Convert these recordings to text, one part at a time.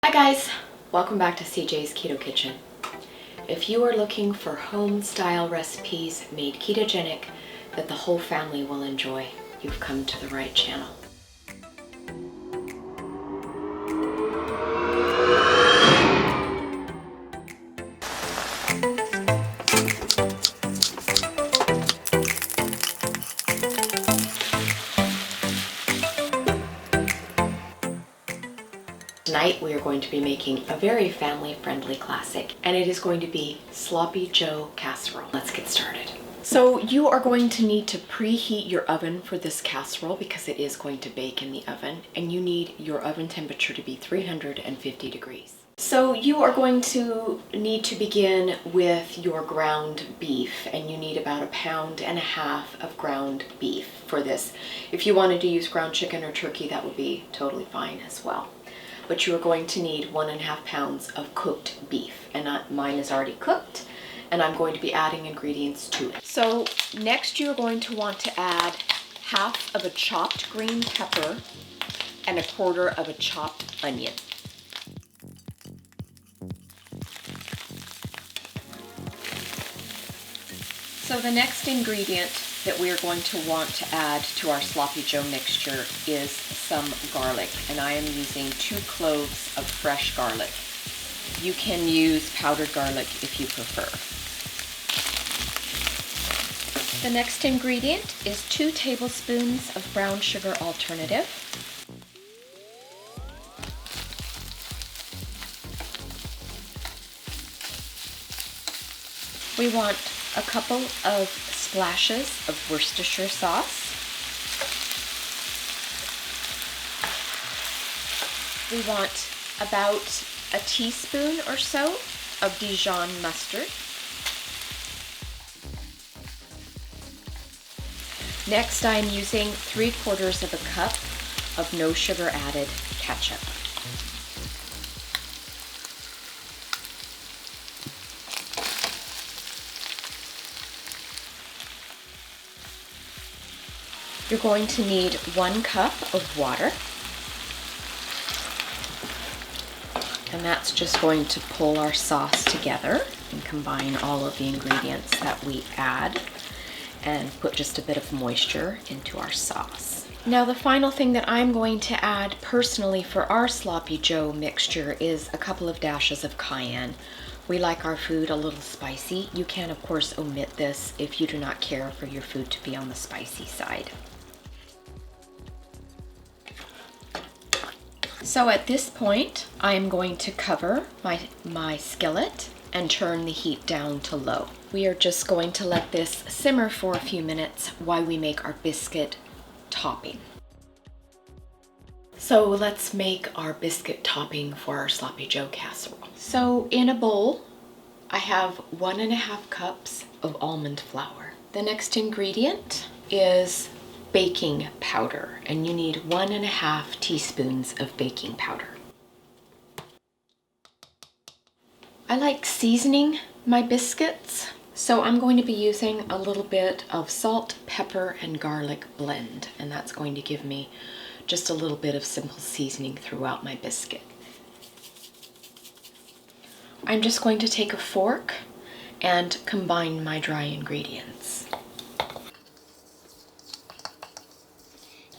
Hi guys, welcome back to CJ's Keto Kitchen. If you are looking for home-style recipes made ketogenic that the whole family will enjoy, you've come to the right channel. Tonight we are going to be making a very family-friendly classic, and it is going to be Sloppy Joe Casserole. Let's get started. So you are going to need to preheat your oven for this casserole because it is going to bake in the oven, and you need your oven temperature to be 350 degrees. So you are going to need to begin with your ground beef, and you need about 1.5 pounds of ground beef for this. If you wanted to use ground chicken or turkey, that would be totally fine as well. But you are going to need 1.5 pounds of cooked beef, and mine is already cooked, and I'm going to be adding ingredients to it. So next you're going to want to add 1/2 of a chopped green pepper and 1/4 of a chopped onion. So the next ingredient that we are going to want to add to our Sloppy Joe mixture is some garlic, and I am using 2 cloves of fresh garlic. You can use powdered garlic if you prefer. The next ingredient is 2 tablespoons of brown sugar alternative. We want a couple of splashes of Worcestershire sauce. We want about a teaspoon or so of Dijon mustard. Next, I'm using 3/4 of a cup of no sugar added ketchup. You're going to need 1 cup of water, and that's just going to pull our sauce together and combine all of the ingredients that we add and put just a bit of moisture into our sauce. Now the final thing that I'm going to add personally for our Sloppy Joe mixture is a couple of dashes of cayenne. We like our food a little spicy. You can of course omit this if you do not care for your food to be on the spicy side. So at this point, I am going to cover my skillet and turn the heat down to low. We are just going to let this simmer for a few minutes while we make our biscuit topping. So let's make our biscuit topping for our Sloppy Joe casserole. So in a bowl, I have 1.5 cups of almond flour. The next ingredient is baking powder, and you need 1.5 teaspoons of baking powder. I like seasoning my biscuits, so I'm going to be using a little bit of salt, pepper, and garlic blend, and that's going to give me just a little bit of simple seasoning throughout my biscuit. I'm just going to take a fork and combine my dry ingredients.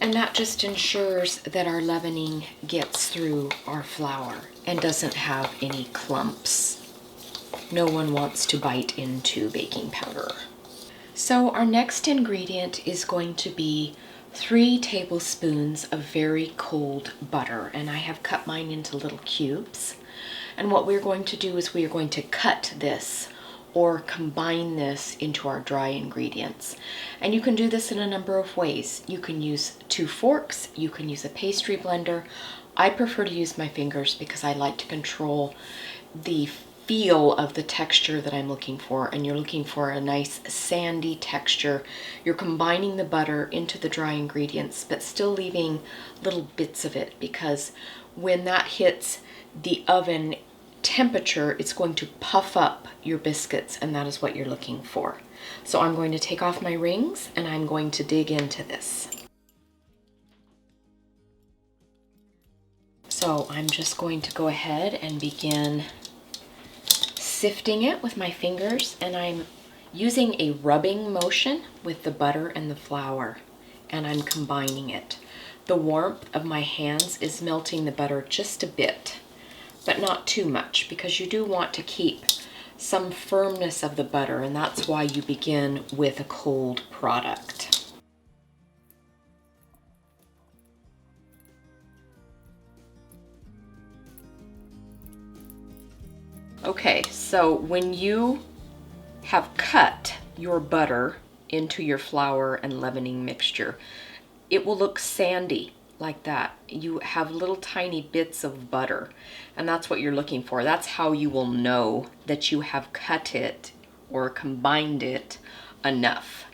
And that just ensures that our leavening gets through our flour and doesn't have any clumps. No one wants to bite into baking powder. So our next ingredient is going to be 3 tablespoons of very cold butter, and I have cut mine into little cubes. And what we're going to do is we are going to cut this or combine this into our dry ingredients. And you can do this in a number of ways. You can use 2 forks, you can use a pastry blender. I prefer to use my fingers because I like to control the feel of the texture that I'm looking for, and you're looking for a nice sandy texture. You're combining the butter into the dry ingredients, but still leaving little bits of it, because when that hits the oven temperature, it's going to puff up your biscuits, and that is what you're looking for. So I'm going to take off my rings and I'm going to dig into this. So I'm just going to go ahead and begin sifting it with my fingers, and I'm using a rubbing motion with the butter and the flour, and I'm combining it. The warmth of my hands is melting the butter just a bit, but not too much, because you do want to keep some firmness of the butter, and that's why you begin with a cold product. Okay, so when you have cut your butter into your flour and leavening mixture, it will look sandy like that. You have little tiny bits of butter, and that's what you're looking for. That's how you will know that you have cut it or combined it enough.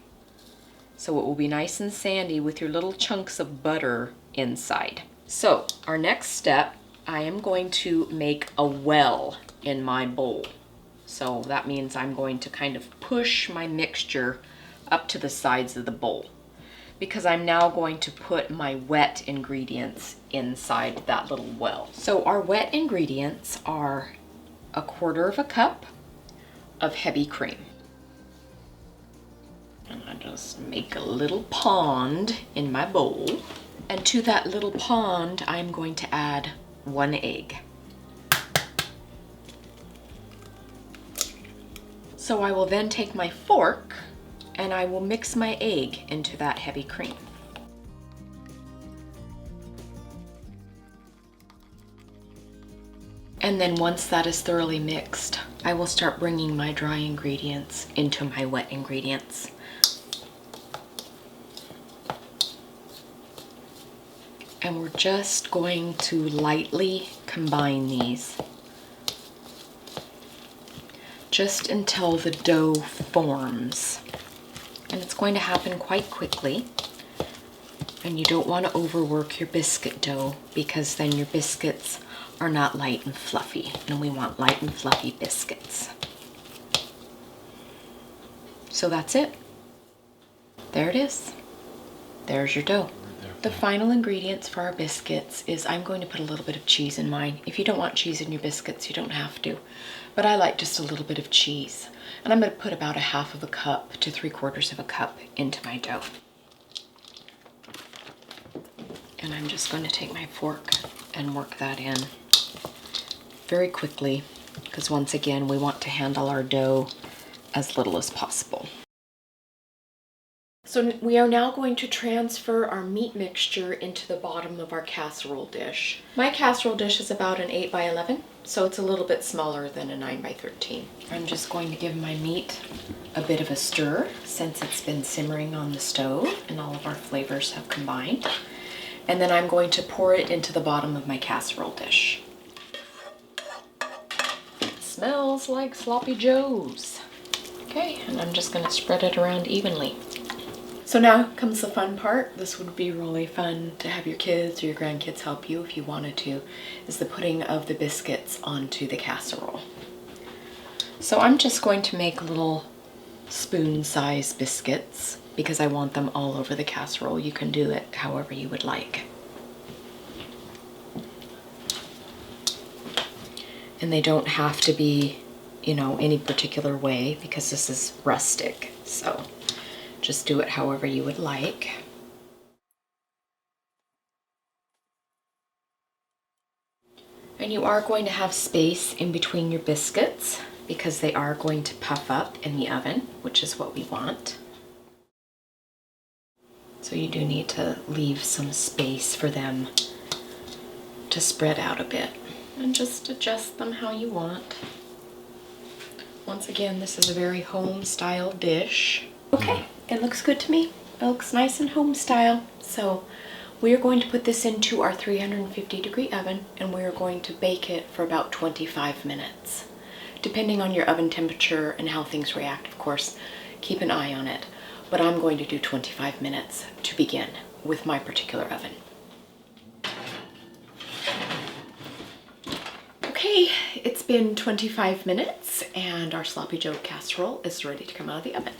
So it will be nice and sandy with your little chunks of butter inside. So our next step, I am going to make a well in my bowl. So that means I'm going to kind of push my mixture up to the sides of the bowl, because I'm now going to put my wet ingredients inside that little well. So our wet ingredients are 1/4 cup of heavy cream. And I just make a little pond in my bowl. And to that little pond, I'm going to add 1 egg. So I will then take my fork and I will mix my egg into that heavy cream. And then once that is thoroughly mixed, I will start bringing my dry ingredients into my wet ingredients. And we're just going to lightly combine these, just until the dough forms. And it's going to happen quite quickly. And you don't want to overwork your biscuit dough, because then your biscuits are not light and fluffy. And we want light and fluffy biscuits. So that's it. There it is. There's your dough. The final ingredients for our biscuits is I'm going to put a little bit of cheese in mine. If you don't want cheese in your biscuits, you don't have to. But I like just a little bit of cheese. And I'm going to put about 1/2 cup to 3/4 cup into my dough. And I'm just going to take my fork and work that in very quickly, because once again, we want to handle our dough as little as possible. So we are now going to transfer our meat mixture into the bottom of our casserole dish. My casserole dish is about an 8 by 11, so it's a little bit smaller than a 9 by 13. I'm just going to give my meat a bit of a stir, since it's been simmering on the stove and all of our flavors have combined. And then I'm going to pour it into the bottom of my casserole dish. It smells like Sloppy Joes. Okay, and I'm just going to spread it around evenly. So now comes the fun part. This would be really fun to have your kids or your grandkids help you if you wanted to, is the putting of the biscuits onto the casserole. So I'm just going to make little spoon-sized biscuits because I want them all over the casserole. You can do it however you would like. And they don't have to be, you know, any particular way, because this is rustic. So just do it however you would like. And you are going to have space in between your biscuits, because they are going to puff up in the oven, which is what we want. So you do need to leave some space for them to spread out a bit, and just adjust them how you want. Once again, this is a very home-style dish. Okay, it looks good to me. It looks nice and home-style. So we are going to put this into our 350-degree oven, and we are going to bake it for about 25 minutes. Depending on your oven temperature and how things react, of course, keep an eye on it. But I'm going to do 25 minutes to begin with my particular oven. Okay, it's been 25 minutes and our Sloppy Joe casserole is ready to come out of the oven.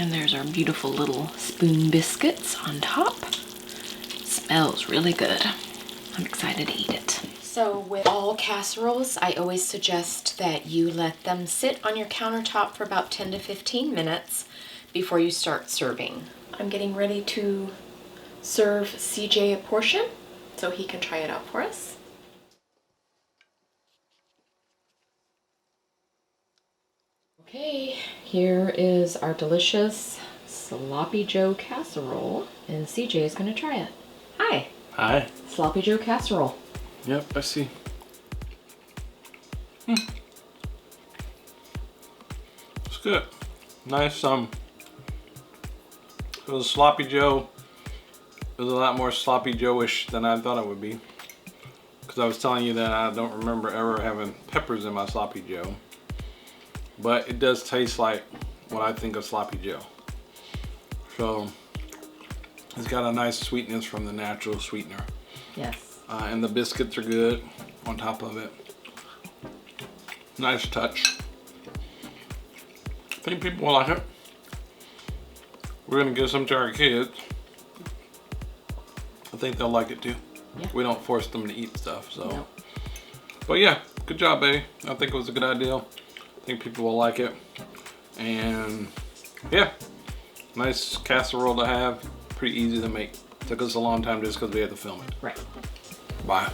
And there's our beautiful little spoon biscuits on top. Smells really good. I'm excited to eat it. So with all casseroles, I always suggest that you let them sit on your countertop for about 10 to 15 minutes before you start serving. I'm getting ready to serve CJ a portion so he can try it out for us. Okay, here is our delicious Sloppy Joe Casserole, and CJ is going to try it. Hi. Hi. Sloppy Joe Casserole. Yep, I see. It's good. Nice. It was Sloppy Joe. It was a lot more Sloppy Joe-ish than I thought it would be. Because I was telling you that I don't remember ever having peppers in my Sloppy Joe. But it does taste like what I think of Sloppy Joe. So it's got a nice sweetness from the natural sweetener. Yes. And the biscuits are good on top of it. Nice touch. I think people will like it. We're gonna give some to our kids. I think they'll like it too. Yeah. We don't force them to eat stuff, so. No. But yeah, good job, baby. I think it was a good idea. I think people will like it. And yeah, nice casserole to have. Pretty easy to make. Took us a long time just because we had to film it. Right. Bye.